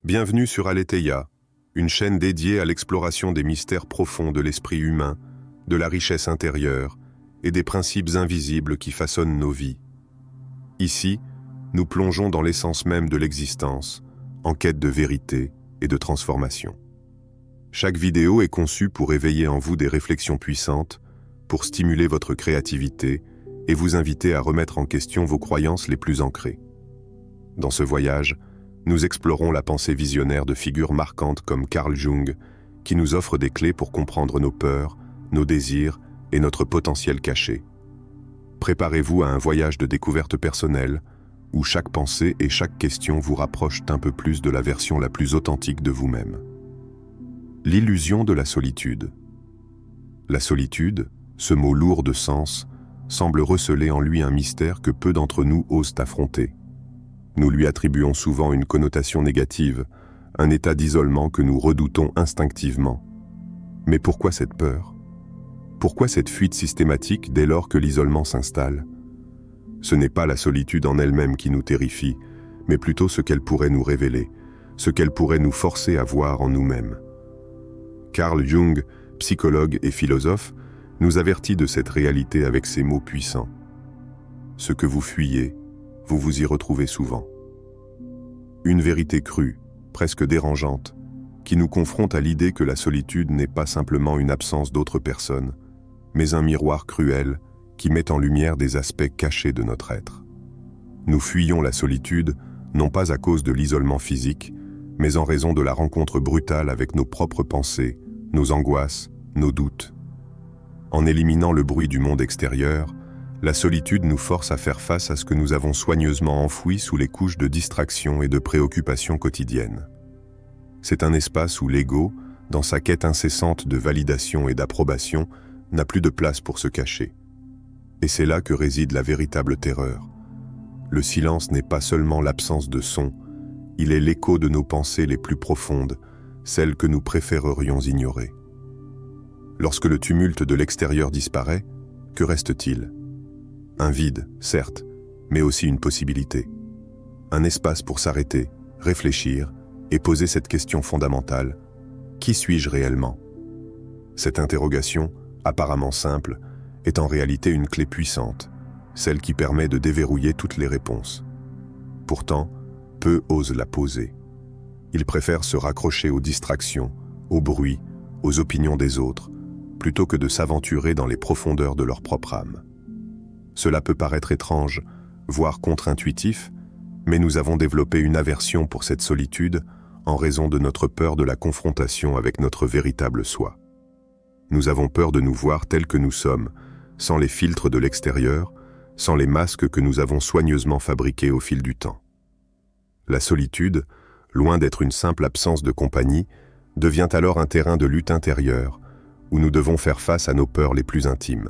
Bienvenue sur Aletheia, une chaîne dédiée à l'exploration des mystères profonds de l'esprit humain, de la richesse intérieure et des principes invisibles qui façonnent nos vies. Ici, nous plongeons dans l'essence même de l'existence, en quête de vérité et de transformation. Chaque vidéo est conçue pour éveiller en vous des réflexions puissantes, pour stimuler votre créativité et vous inviter à remettre en question vos croyances les plus ancrées. Dans ce voyage, nous explorons la pensée visionnaire de figures marquantes comme Carl Jung, qui nous offrent des clés pour comprendre nos peurs, nos désirs et notre potentiel caché. Préparez-vous à un voyage de découverte personnelle, où chaque pensée et chaque question vous rapprochent un peu plus de la version la plus authentique de vous-même. L'illusion de la solitude. La solitude, ce mot lourd de sens, semble receler en lui un mystère que peu d'entre nous osent affronter. Nous lui attribuons souvent une connotation négative, un état d'isolement que nous redoutons instinctivement. Mais pourquoi cette peur? Pourquoi cette fuite systématique dès lors que l'isolement s'installe? Ce n'est pas la solitude en elle-même qui nous terrifie, mais plutôt ce qu'elle pourrait nous révéler, ce qu'elle pourrait nous forcer à voir en nous-mêmes. Carl Jung, psychologue et philosophe, nous avertit de cette réalité avec ces mots puissants. Ce que vous fuyez, vous vous y retrouvez souvent. Une vérité crue, presque dérangeante, qui nous confronte à l'idée que la solitude n'est pas simplement une absence d'autres personnes, mais un miroir cruel qui met en lumière des aspects cachés de notre être. Nous fuyons la solitude, non pas à cause de l'isolement physique, mais en raison de la rencontre brutale avec nos propres pensées, nos angoisses, nos doutes. En éliminant le bruit du monde extérieur, la solitude nous force à faire face à ce que nous avons soigneusement enfoui sous les couches de distraction et de préoccupations quotidiennes. C'est un espace où l'ego, dans sa quête incessante de validation et d'approbation, n'a plus de place pour se cacher. Et c'est là que réside la véritable terreur. Le silence n'est pas seulement l'absence de son, il est l'écho de nos pensées les plus profondes, celles que nous préférerions ignorer. Lorsque le tumulte de l'extérieur disparaît, que reste-t-il? Un vide, certes, mais aussi une possibilité. Un espace pour s'arrêter, réfléchir et poser cette question fondamentale. Qui suis-je réellement? Cette interrogation, apparemment simple, est en réalité une clé puissante, celle qui permet de déverrouiller toutes les réponses. Pourtant, peu osent la poser. Ils préfèrent se raccrocher aux distractions, au bruit, aux opinions des autres, plutôt que de s'aventurer dans les profondeurs de leur propre âme. Cela peut paraître étrange, voire contre-intuitif, mais nous avons développé une aversion pour cette solitude en raison de notre peur de la confrontation avec notre véritable soi. Nous avons peur de nous voir tels que nous sommes, sans les filtres de l'extérieur, sans les masques que nous avons soigneusement fabriqués au fil du temps. La solitude, loin d'être une simple absence de compagnie, devient alors un terrain de lutte intérieure, où nous devons faire face à nos peurs les plus intimes.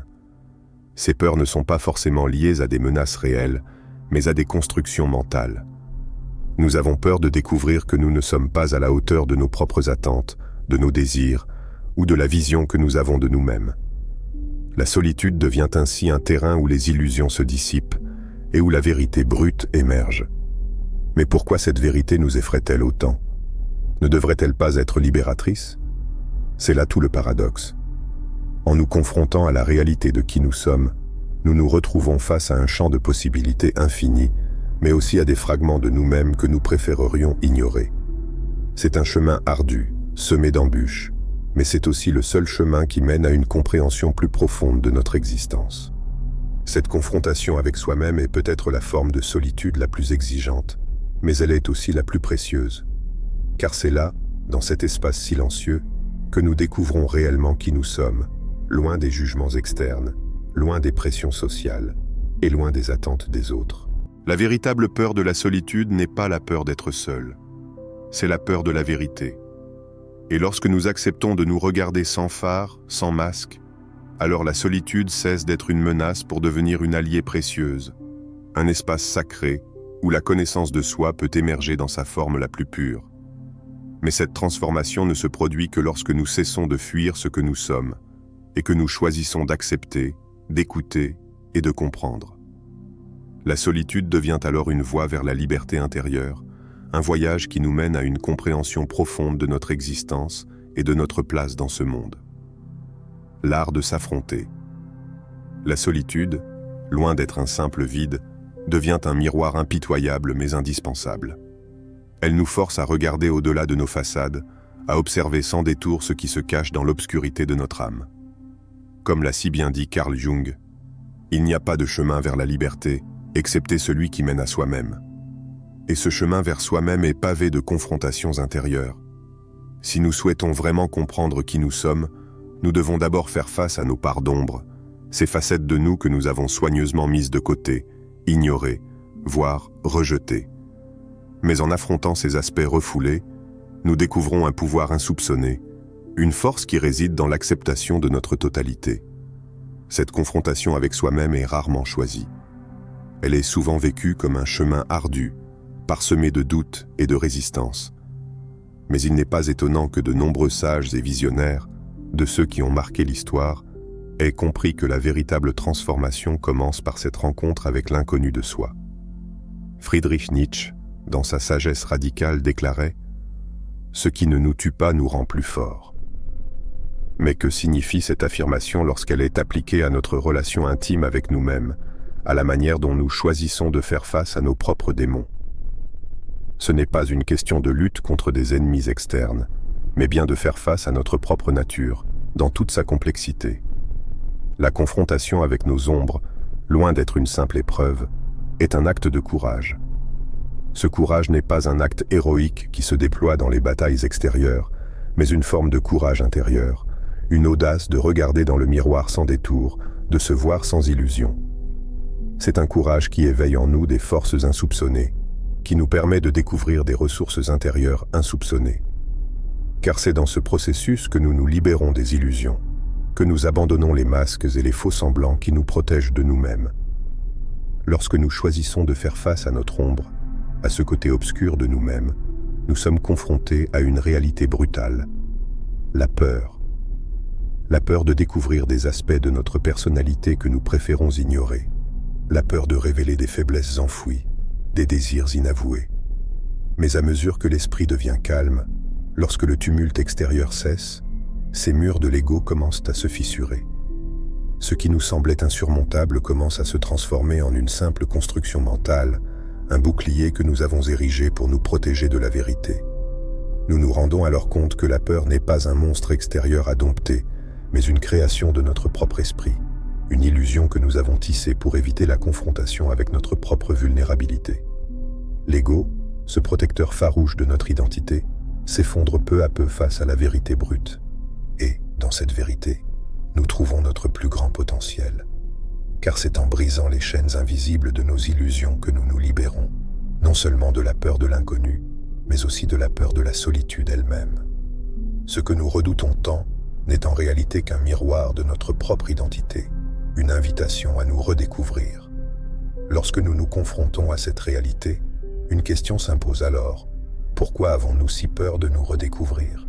Ces peurs ne sont pas forcément liées à des menaces réelles, mais à des constructions mentales. Nous avons peur de découvrir que nous ne sommes pas à la hauteur de nos propres attentes, de nos désirs, ou de la vision que nous avons de nous-mêmes. La solitude devient ainsi un terrain où les illusions se dissipent et où la vérité brute émerge. Mais pourquoi cette vérité nous effraie-t-elle autant? Ne devrait-elle pas être libératrice? C'est là tout le paradoxe. En nous confrontant à la réalité de qui nous sommes, nous nous retrouvons face à un champ de possibilités infini, mais aussi à des fragments de nous-mêmes que nous préférerions ignorer. C'est un chemin ardu, semé d'embûches, mais c'est aussi le seul chemin qui mène à une compréhension plus profonde de notre existence. Cette confrontation avec soi-même est peut-être la forme de solitude la plus exigeante, mais elle est aussi la plus précieuse. Car c'est là, dans cet espace silencieux, que nous découvrons réellement qui nous sommes, loin des jugements externes, loin des pressions sociales et loin des attentes des autres. La véritable peur de la solitude n'est pas la peur d'être seul, c'est la peur de la vérité. Et lorsque nous acceptons de nous regarder sans phare, sans masque, alors la solitude cesse d'être une menace pour devenir une alliée précieuse, un espace sacré où la connaissance de soi peut émerger dans sa forme la plus pure. Mais cette transformation ne se produit que lorsque nous cessons de fuir ce que nous sommes et que nous choisissons d'accepter, d'écouter et de comprendre. La solitude devient alors une voie vers la liberté intérieure, un voyage qui nous mène à une compréhension profonde de notre existence et de notre place dans ce monde. L'art de s'affronter. La solitude, loin d'être un simple vide, devient un miroir impitoyable mais indispensable. Elle nous force à regarder au-delà de nos façades, à observer sans détour ce qui se cache dans l'obscurité de notre âme. Comme l'a si bien dit Carl Jung, il n'y a pas de chemin vers la liberté, excepté celui qui mène à soi-même. Et ce chemin vers soi-même est pavé de confrontations intérieures. Si nous souhaitons vraiment comprendre qui nous sommes, nous devons d'abord faire face à nos parts d'ombre, ces facettes de nous que nous avons soigneusement mises de côté, ignorées, voire rejetées. Mais en affrontant ces aspects refoulés, nous découvrons un pouvoir insoupçonné, une force qui réside dans l'acceptation de notre totalité. Cette confrontation avec soi-même est rarement choisie. Elle est souvent vécue comme un chemin ardu, parsemé de doutes et de résistances. Mais il n'est pas étonnant que de nombreux sages et visionnaires, de ceux qui ont marqué l'histoire, aient compris que la véritable transformation commence par cette rencontre avec l'inconnu de soi. Friedrich Nietzsche, dans sa sagesse radicale, déclarait « Ce qui ne nous tue pas nous rend plus forts ». Mais que signifie cette affirmation lorsqu'elle est appliquée à notre relation intime avec nous-mêmes, à la manière dont nous choisissons de faire face à nos propres démons? Ce n'est pas une question de lutte contre des ennemis externes, mais bien de faire face à notre propre nature, dans toute sa complexité. La confrontation avec nos ombres, loin d'être une simple épreuve, est un acte de courage. Ce courage n'est pas un acte héroïque qui se déploie dans les batailles extérieures, mais une forme de courage intérieur, une audace de regarder dans le miroir sans détour, de se voir sans illusion. C'est un courage qui éveille en nous des forces insoupçonnées, qui nous permet de découvrir des ressources intérieures insoupçonnées. Car c'est dans ce processus que nous nous libérons des illusions, que nous abandonnons les masques et les faux-semblants qui nous protègent de nous-mêmes. Lorsque nous choisissons de faire face à notre ombre, à ce côté obscur de nous-mêmes, nous sommes confrontés à une réalité brutale, la peur. La peur de découvrir des aspects de notre personnalité que nous préférons ignorer, la peur de révéler des faiblesses enfouies, des désirs inavoués. Mais à mesure que l'esprit devient calme, lorsque le tumulte extérieur cesse, ces murs de l'ego commencent à se fissurer. Ce qui nous semblait insurmontable commence à se transformer en une simple construction mentale, un bouclier que nous avons érigé pour nous protéger de la vérité. Nous nous rendons alors compte que la peur n'est pas un monstre extérieur à dompter, mais une création de notre propre esprit, une illusion que nous avons tissée pour éviter la confrontation avec notre propre vulnérabilité. L'ego, ce protecteur farouche de notre identité, s'effondre peu à peu face à la vérité brute. Et, dans cette vérité, nous trouvons notre plus grand potentiel. Car c'est en brisant les chaînes invisibles de nos illusions que nous nous libérons, non seulement de la peur de l'inconnu, mais aussi de la peur de la solitude elle-même. Ce que nous redoutons tant n'est en réalité qu'un miroir de notre propre identité, une invitation à nous redécouvrir. Lorsque nous nous confrontons à cette réalité, une question s'impose alors. Pourquoi avons-nous si peur de nous redécouvrir?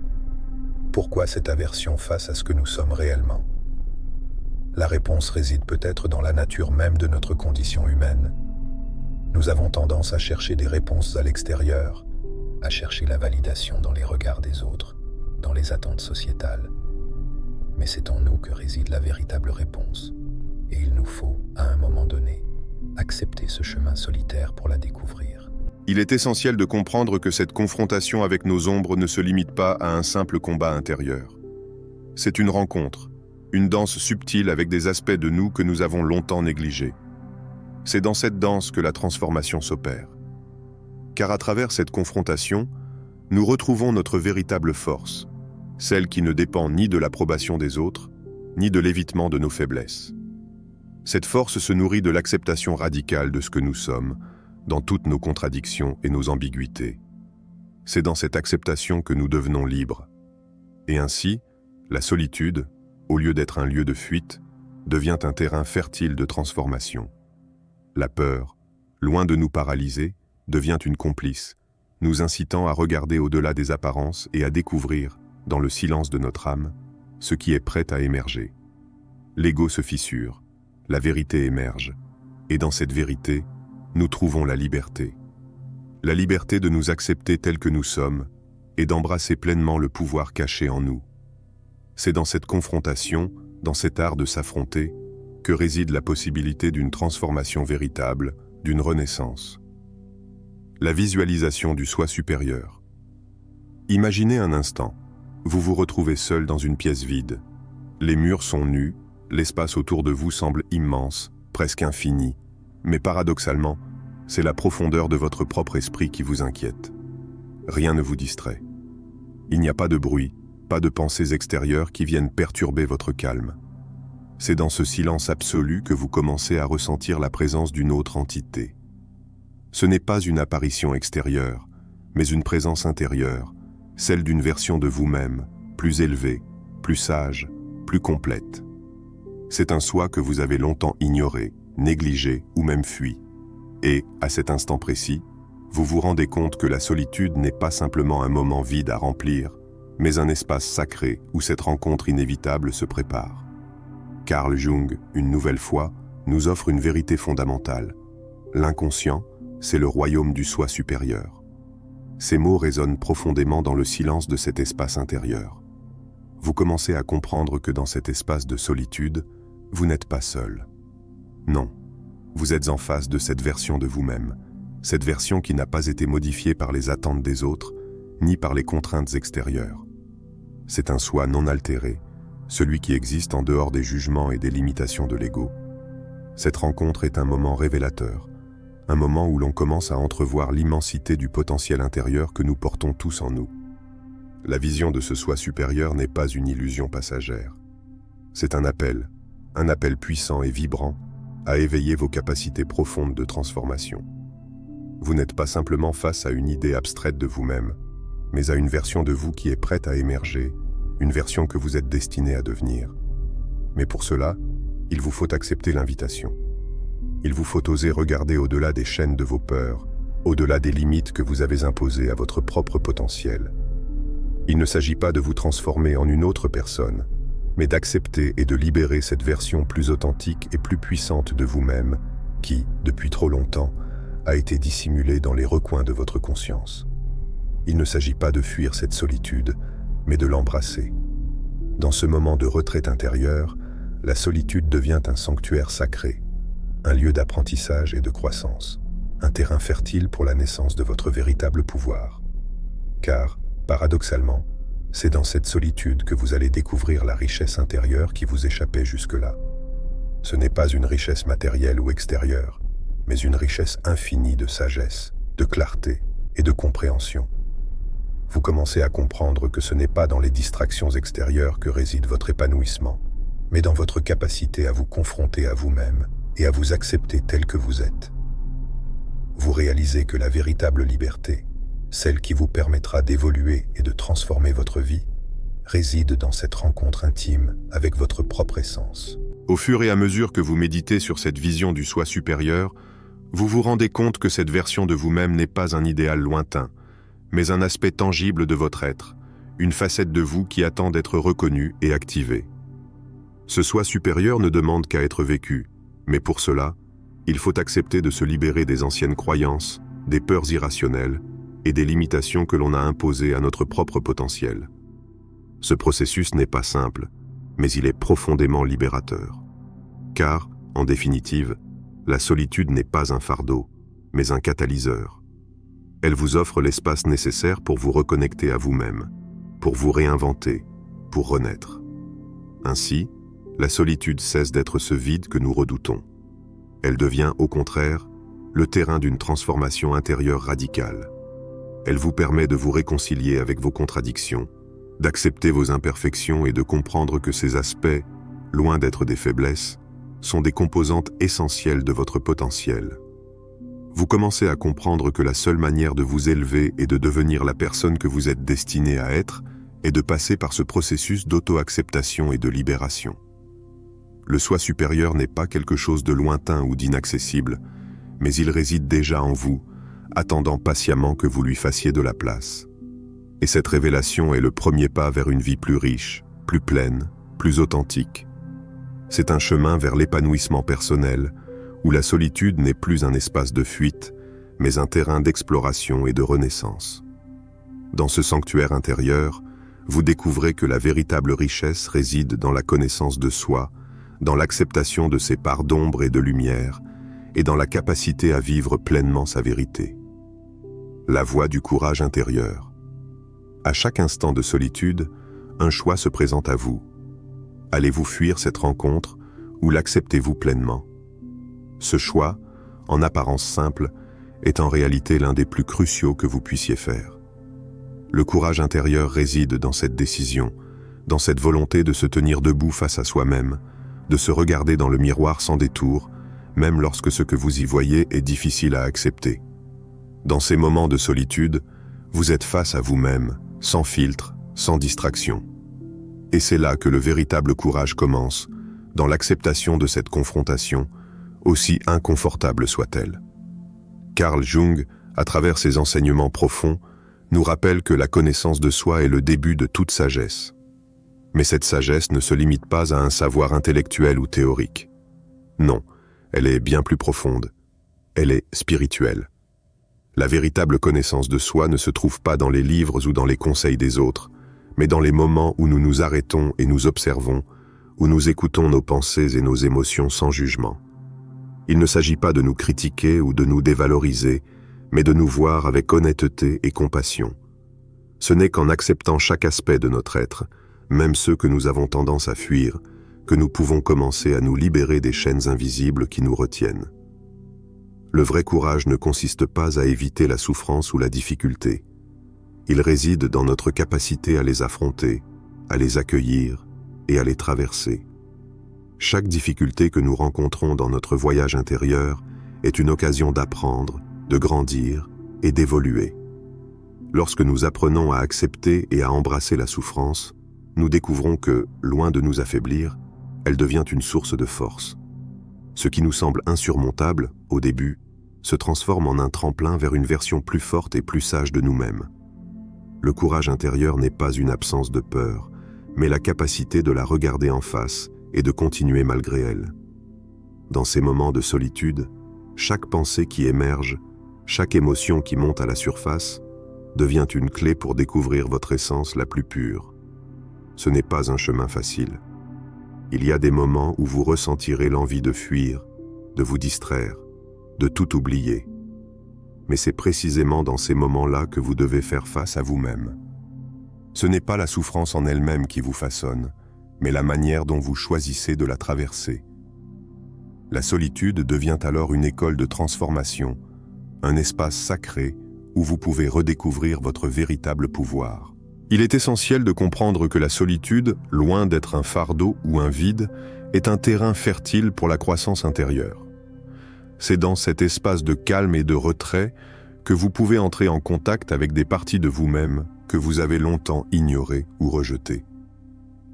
Pourquoi cette aversion face à ce que nous sommes réellement? La réponse réside peut-être dans la nature même de notre condition humaine. Nous avons tendance à chercher des réponses à l'extérieur, à chercher la validation dans les regards des autres, dans les attentes sociétales. Mais c'est en nous que réside la véritable réponse. Et il nous faut, à un moment donné, accepter ce chemin solitaire pour la découvrir. Il est essentiel de comprendre que cette confrontation avec nos ombres ne se limite pas à un simple combat intérieur. C'est une rencontre, une danse subtile avec des aspects de nous que nous avons longtemps négligés. C'est dans cette danse que la transformation s'opère. Car à travers cette confrontation, nous retrouvons notre véritable force, celle qui ne dépend ni de l'approbation des autres, ni de l'évitement de nos faiblesses. Cette force se nourrit de l'acceptation radicale de ce que nous sommes, dans toutes nos contradictions et nos ambiguïtés. C'est dans cette acceptation que nous devenons libres. Et ainsi, la solitude, au lieu d'être un lieu de fuite, devient un terrain fertile de transformation. La peur, loin de nous paralyser, devient une complice, nous incitant à regarder au-delà des apparences et à découvrir, dans le silence de notre âme, ce qui est prêt à émerger. L'ego se fissure, la vérité émerge, et dans cette vérité, nous trouvons la liberté. la liberté de nous accepter tels que nous sommes et d'embrasser pleinement le pouvoir caché en nous. C'est dans cette confrontation, dans cet art de s'affronter, que réside la possibilité d'une transformation véritable, d'une renaissance. La visualisation du soi supérieur. Imaginez un instant, vous vous retrouvez seul dans une pièce vide. Les murs sont nus, l'espace autour de vous semble immense, presque infini, mais paradoxalement, c'est la profondeur de votre propre esprit qui vous inquiète. Rien ne vous distrait. Il n'y a pas de bruit, pas de pensées extérieures qui viennent perturber votre calme. C'est dans ce silence absolu que vous commencez à ressentir la présence d'une autre entité. Ce n'est pas une apparition extérieure, mais une présence intérieure, celle d'une version de vous-même, plus élevée, plus sage, plus complète. C'est un soi que vous avez longtemps ignoré, négligé ou même fui. Et, à cet instant précis, vous vous rendez compte que la solitude n'est pas simplement un moment vide à remplir, mais un espace sacré où cette rencontre inévitable se prépare. Carl Jung, une nouvelle fois, nous offre une vérité fondamentale. L'inconscient, c'est le royaume du soi supérieur. Ces mots résonnent profondément dans le silence de cet espace intérieur. Vous commencez à comprendre que dans cet espace de solitude, vous n'êtes pas seul. Non, vous êtes en face de cette version de vous-même, cette version qui n'a pas été modifiée par les attentes des autres, ni par les contraintes extérieures. C'est un soi non altéré, celui qui existe en dehors des jugements et des limitations de l'ego. Cette rencontre est un moment révélateur, un moment où l'on commence à entrevoir l'immensité du potentiel intérieur que nous portons tous en nous. La vision de ce soi supérieur n'est pas une illusion passagère. C'est un appel puissant et vibrant, à éveiller vos capacités profondes de transformation. Vous n'êtes pas simplement face à une idée abstraite de vous-même, mais à une version de vous qui est prête à émerger, une version que vous êtes destiné à devenir. Mais pour cela, il vous faut accepter l'invitation. Il vous faut oser regarder au-delà des chaînes de vos peurs, au-delà des limites que vous avez imposées à votre propre potentiel. Il ne s'agit pas de vous transformer en une autre personne, mais d'accepter et de libérer cette version plus authentique et plus puissante de vous-même qui, depuis trop longtemps, a été dissimulée dans les recoins de votre conscience. Il ne s'agit pas de fuir cette solitude, mais de l'embrasser. Dans ce moment de retraite intérieure, la solitude devient un sanctuaire sacré, un lieu d'apprentissage et de croissance, un terrain fertile pour la naissance de votre véritable pouvoir. Car, paradoxalement, c'est dans cette solitude que vous allez découvrir la richesse intérieure qui vous échappait jusque-là. Ce n'est pas une richesse matérielle ou extérieure, mais une richesse infinie de sagesse, de clarté et de compréhension. Vous commencez à comprendre que ce n'est pas dans les distractions extérieures que réside votre épanouissement, mais dans votre capacité à vous confronter à vous-même et à vous accepter tel que vous êtes. Vous réalisez que la véritable liberté, celle qui vous permettra d'évoluer et de transformer votre vie, réside dans cette rencontre intime avec votre propre essence. Au fur et à mesure que vous méditez sur cette vision du soi supérieur, vous vous rendez compte que cette version de vous-même n'est pas un idéal lointain, mais un aspect tangible de votre être, une facette de vous qui attend d'être reconnue et activée. Ce soi supérieur ne demande qu'à être vécu, mais pour cela, il faut accepter de se libérer des anciennes croyances, des peurs irrationnelles et des limitations que l'on a imposées à notre propre potentiel. Ce processus n'est pas simple, mais il est profondément libérateur. Car, en définitive, la solitude n'est pas un fardeau, mais un catalyseur. Elle vous offre l'espace nécessaire pour vous reconnecter à vous-même, pour vous réinventer, pour renaître. Ainsi, la solitude cesse d'être ce vide que nous redoutons. Elle devient, au contraire, le terrain d'une transformation intérieure radicale. Elle vous permet de vous réconcilier avec vos contradictions, d'accepter vos imperfections et de comprendre que ces aspects, loin d'être des faiblesses, sont des composantes essentielles de votre potentiel. Vous commencez à comprendre que la seule manière de vous élever et de devenir la personne que vous êtes destiné à être est de passer par ce processus d'auto-acceptation et de libération. Le soi supérieur n'est pas quelque chose de lointain ou d'inaccessible, mais il réside déjà en vous, attendant patiemment que vous lui fassiez de la place. Et cette révélation est le premier pas vers une vie plus riche, plus pleine, plus authentique. C'est un chemin vers l'épanouissement personnel, où la solitude n'est plus un espace de fuite, mais un terrain d'exploration et de renaissance. Dans ce sanctuaire intérieur, vous découvrez que la véritable richesse réside dans la connaissance de soi, dans l'acceptation de ses parts d'ombre et de lumière, et dans la capacité à vivre pleinement sa vérité. La voie du courage intérieur. À chaque instant de solitude, un choix se présente à vous. Allez-vous fuir cette rencontre ou l'acceptez-vous pleinement? Ce choix, en apparence simple, est en réalité l'un des plus cruciaux que vous puissiez faire. Le courage intérieur réside dans cette décision, dans cette volonté de se tenir debout face à soi-même, de se regarder dans le miroir sans détour, même lorsque ce que vous y voyez est difficile à accepter. Dans ces moments de solitude, vous êtes face à vous-même, sans filtre, sans distraction. Et c'est là que le véritable courage commence, dans l'acceptation de cette confrontation, aussi inconfortable soit-elle. Carl Jung, à travers ses enseignements profonds, nous rappelle que la connaissance de soi est le début de toute sagesse. Mais cette sagesse ne se limite pas à un savoir intellectuel ou théorique. Non, elle est bien plus profonde. Elle est spirituelle. La véritable connaissance de soi ne se trouve pas dans les livres ou dans les conseils des autres, mais dans les moments où nous nous arrêtons et nous observons, où nous écoutons nos pensées et nos émotions sans jugement. Il ne s'agit pas de nous critiquer ou de nous dévaloriser, mais de nous voir avec honnêteté et compassion. Ce n'est qu'en acceptant chaque aspect de notre être, même ceux que nous avons tendance à fuir, que nous pouvons commencer à nous libérer des chaînes invisibles qui nous retiennent. Le vrai courage ne consiste pas à éviter la souffrance ou la difficulté. Il réside dans notre capacité à les affronter, à les accueillir et à les traverser. Chaque difficulté que nous rencontrons dans notre voyage intérieur est une occasion d'apprendre, de grandir et d'évoluer. Lorsque nous apprenons à accepter et à embrasser la souffrance, nous découvrons que, loin de nous affaiblir, elle devient une source de force. Ce qui nous semble insurmontable, au début, se transforme en un tremplin vers une version plus forte et plus sage de nous-mêmes. Le courage intérieur n'est pas une absence de peur, mais la capacité de la regarder en face et de continuer malgré elle. Dans ces moments de solitude, chaque pensée qui émerge, chaque émotion qui monte à la surface, devient une clé pour découvrir votre essence la plus pure. Ce n'est pas un chemin facile. Il y a des moments où vous ressentirez l'envie de fuir, de vous distraire, de tout oublier. Mais c'est précisément dans ces moments-là que vous devez faire face à vous-même. Ce n'est pas la souffrance en elle-même qui vous façonne, mais la manière dont vous choisissez de la traverser. La solitude devient alors une école de transformation, un espace sacré où vous pouvez redécouvrir votre véritable pouvoir. Il est essentiel de comprendre que la solitude, loin d'être un fardeau ou un vide, est un terrain fertile pour la croissance intérieure. C'est dans cet espace de calme et de retrait que vous pouvez entrer en contact avec des parties de vous-même que vous avez longtemps ignorées ou rejetées.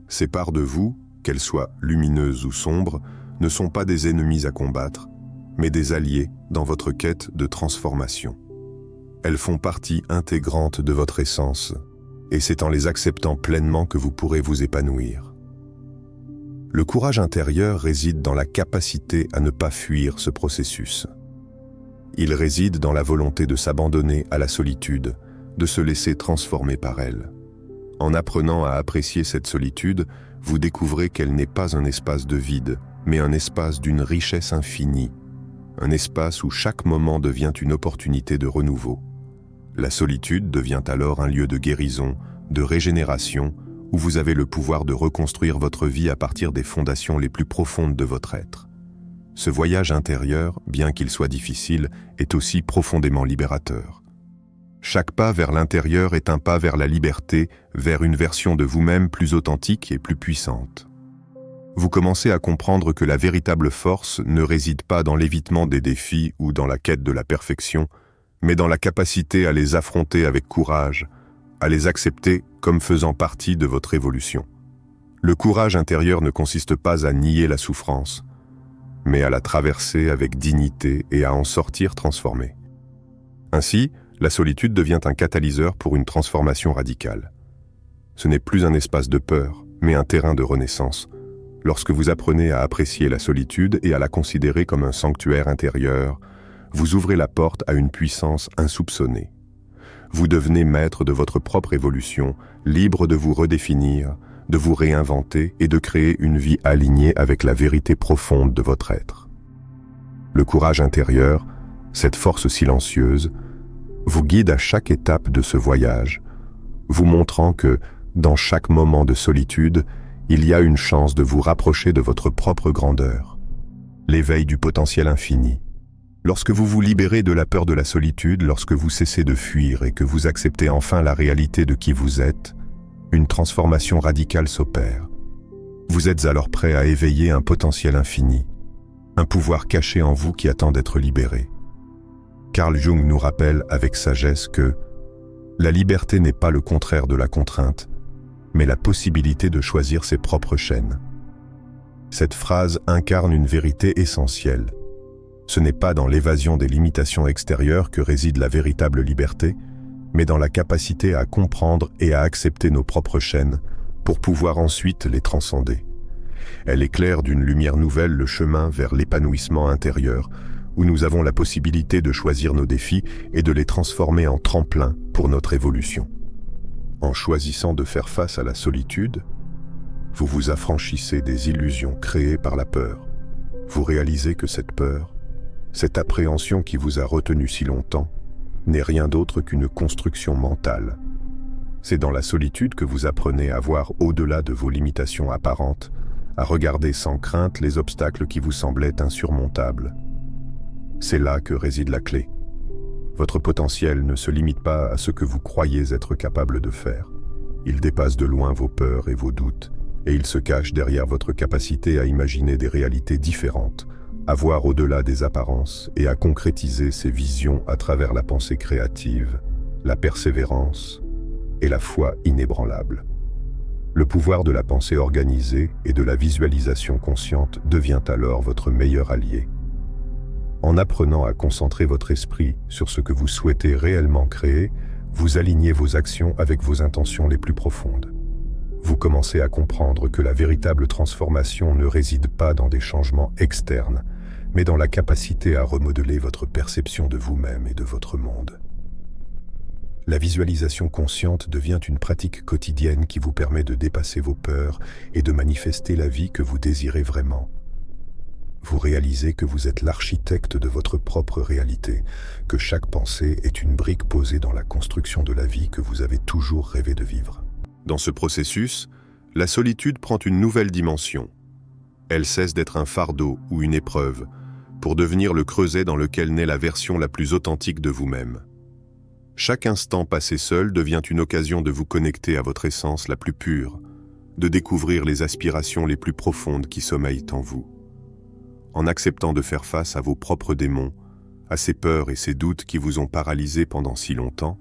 Ces parts de vous, qu'elles soient lumineuses ou sombres, ne sont pas des ennemis à combattre, mais des alliés dans votre quête de transformation. Elles font partie intégrante de votre essence, et c'est en les acceptant pleinement que vous pourrez vous épanouir. Le courage intérieur réside dans la capacité à ne pas fuir ce processus. Il réside dans la volonté de s'abandonner à la solitude, de se laisser transformer par elle. En apprenant à apprécier cette solitude, vous découvrez qu'elle n'est pas un espace de vide, mais un espace d'une richesse infinie, un espace où chaque moment devient une opportunité de renouveau. La solitude devient alors un lieu de guérison, de régénération, où vous avez le pouvoir de reconstruire votre vie à partir des fondations les plus profondes de votre être. Ce voyage intérieur, bien qu'il soit difficile, est aussi profondément libérateur. Chaque pas vers l'intérieur est un pas vers la liberté, vers une version de vous-même plus authentique et plus puissante. Vous commencez à comprendre que la véritable force ne réside pas dans l'évitement des défis ou dans la quête de la perfection, mais dans la capacité à les affronter avec courage, à les accepter comme faisant partie de votre évolution. Le courage intérieur ne consiste pas à nier la souffrance, mais à la traverser avec dignité et à en sortir transformé. Ainsi, la solitude devient un catalyseur pour une transformation radicale. Ce n'est plus un espace de peur, mais un terrain de renaissance. Lorsque vous apprenez à apprécier la solitude et à la considérer comme un sanctuaire intérieur, vous ouvrez la porte à une puissance insoupçonnée. Vous devenez maître de votre propre évolution, libre de vous redéfinir, de vous réinventer et de créer une vie alignée avec la vérité profonde de votre être. Le courage intérieur, cette force silencieuse, vous guide à chaque étape de ce voyage, vous montrant que, dans chaque moment de solitude, il y a une chance de vous rapprocher de votre propre grandeur. L'éveil du potentiel infini. Lorsque vous vous libérez de la peur de la solitude, lorsque vous cessez de fuir et que vous acceptez enfin la réalité de qui vous êtes, une transformation radicale s'opère. Vous êtes alors prêt à éveiller un potentiel infini, un pouvoir caché en vous qui attend d'être libéré. Carl Jung nous rappelle avec sagesse que la liberté n'est pas le contraire de la contrainte, mais la possibilité de choisir ses propres chaînes. Cette phrase incarne une vérité essentielle. Ce n'est pas dans l'évasion des limitations extérieures que réside la véritable liberté, mais dans la capacité à comprendre et à accepter nos propres chaînes pour pouvoir ensuite les transcender. Elle éclaire d'une lumière nouvelle le chemin vers l'épanouissement intérieur, où nous avons la possibilité de choisir nos défis et de les transformer en tremplin pour notre évolution. En choisissant de faire face à la solitude, vous vous affranchissez des illusions créées par la peur. Vous réalisez que cette peur, cette appréhension qui vous a retenu si longtemps, n'est rien d'autre qu'une construction mentale. C'est dans la solitude que vous apprenez à voir au-delà de vos limitations apparentes, à regarder sans crainte les obstacles qui vous semblaient insurmontables. C'est là que réside la clé. Votre potentiel ne se limite pas à ce que vous croyez être capable de faire. Il dépasse de loin vos peurs et vos doutes, et il se cache derrière votre capacité à imaginer des réalités différentes, à voir au-delà des apparences et à concrétiser ses visions à travers la pensée créative, la persévérance et la foi inébranlable. Le pouvoir de la pensée organisée et de la visualisation consciente devient alors votre meilleur allié. En apprenant à concentrer votre esprit sur ce que vous souhaitez réellement créer, vous alignez vos actions avec vos intentions les plus profondes. Vous commencez à comprendre que la véritable transformation ne réside pas dans des changements externes, mais dans la capacité à remodeler votre perception de vous-même et de votre monde. La visualisation consciente devient une pratique quotidienne qui vous permet de dépasser vos peurs et de manifester la vie que vous désirez vraiment. Vous réalisez que vous êtes l'architecte de votre propre réalité, que chaque pensée est une brique posée dans la construction de la vie que vous avez toujours rêvé de vivre. Dans ce processus, la solitude prend une nouvelle dimension. Elle cesse d'être un fardeau ou une épreuve, pour devenir le creuset dans lequel naît la version la plus authentique de vous-même. Chaque instant passé seul devient une occasion de vous connecter à votre essence la plus pure, de découvrir les aspirations les plus profondes qui sommeillent en vous. En acceptant de faire face à vos propres démons, à ces peurs et ces doutes qui vous ont paralysé pendant si longtemps,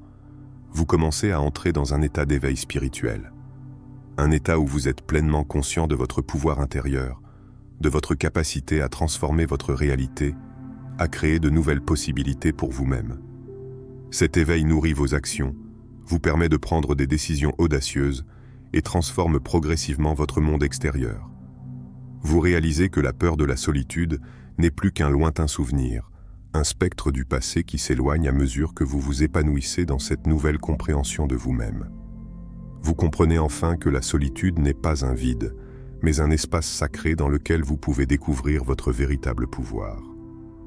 vous commencez à entrer dans un état d'éveil spirituel. Un état où vous êtes pleinement conscient de votre pouvoir intérieur, de votre capacité à transformer votre réalité, à créer de nouvelles possibilités pour vous-même. Cet éveil nourrit vos actions, vous permet de prendre des décisions audacieuses et transforme progressivement votre monde extérieur. Vous réalisez que la peur de la solitude n'est plus qu'un lointain souvenir, un spectre du passé qui s'éloigne à mesure que vous vous épanouissez dans cette nouvelle compréhension de vous-même. Vous comprenez enfin que la solitude n'est pas un vide, mais un espace sacré dans lequel vous pouvez découvrir votre véritable pouvoir.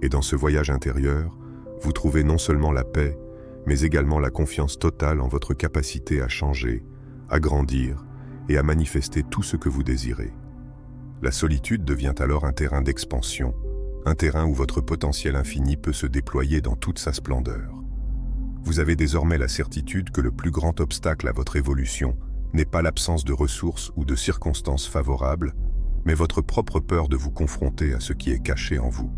Et dans ce voyage intérieur, vous trouvez non seulement la paix, mais également la confiance totale en votre capacité à changer, à grandir et à manifester tout ce que vous désirez. La solitude devient alors un terrain d'expansion, un terrain où votre potentiel infini peut se déployer dans toute sa splendeur. Vous avez désormais la certitude que le plus grand obstacle à votre évolution n'est pas l'absence de ressources ou de circonstances favorables, mais votre propre peur de vous confronter à ce qui est caché en vous.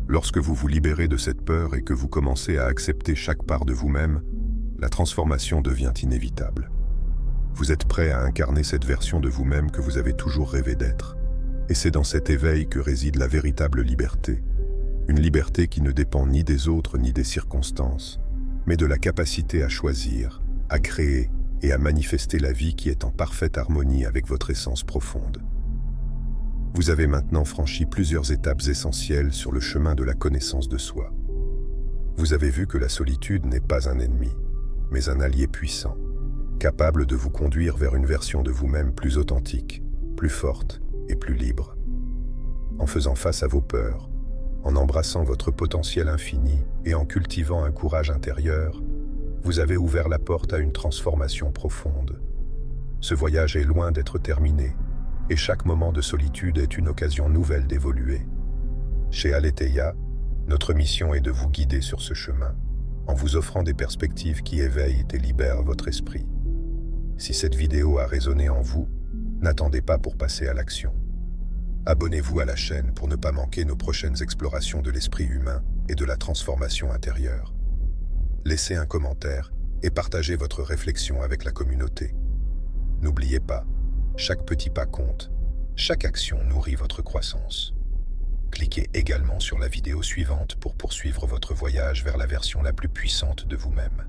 Lorsque vous vous libérez de cette peur et que vous commencez à accepter chaque part de vous-même, la transformation devient inévitable. Vous êtes prêt à incarner cette version de vous-même que vous avez toujours rêvé d'être. Et c'est dans cet éveil que réside la véritable liberté. Une liberté qui ne dépend ni des autres ni des circonstances, mais de la capacité à choisir, à créer et à manifester la vie qui est en parfaite harmonie avec votre essence profonde. Vous avez maintenant franchi plusieurs étapes essentielles sur le chemin de la connaissance de soi. Vous avez vu que la solitude n'est pas un ennemi, mais un allié puissant, capable de vous conduire vers une version de vous-même plus authentique, plus forte et plus libre. En faisant face à vos peurs, en embrassant votre potentiel infini et en cultivant un courage intérieur, vous avez ouvert la porte à une transformation profonde. Ce voyage est loin d'être terminé, et chaque moment de solitude est une occasion nouvelle d'évoluer. Chez Aletheia, notre mission est de vous guider sur ce chemin, en vous offrant des perspectives qui éveillent et libèrent votre esprit. Si cette vidéo a résonné en vous, n'attendez pas pour passer à l'action. Abonnez-vous à la chaîne pour ne pas manquer nos prochaines explorations de l'esprit humain et de la transformation intérieure. Laissez un commentaire et partagez votre réflexion avec la communauté. N'oubliez pas, chaque petit pas compte, chaque action nourrit votre croissance. Cliquez également sur la vidéo suivante pour poursuivre votre voyage vers la version la plus puissante de vous-même.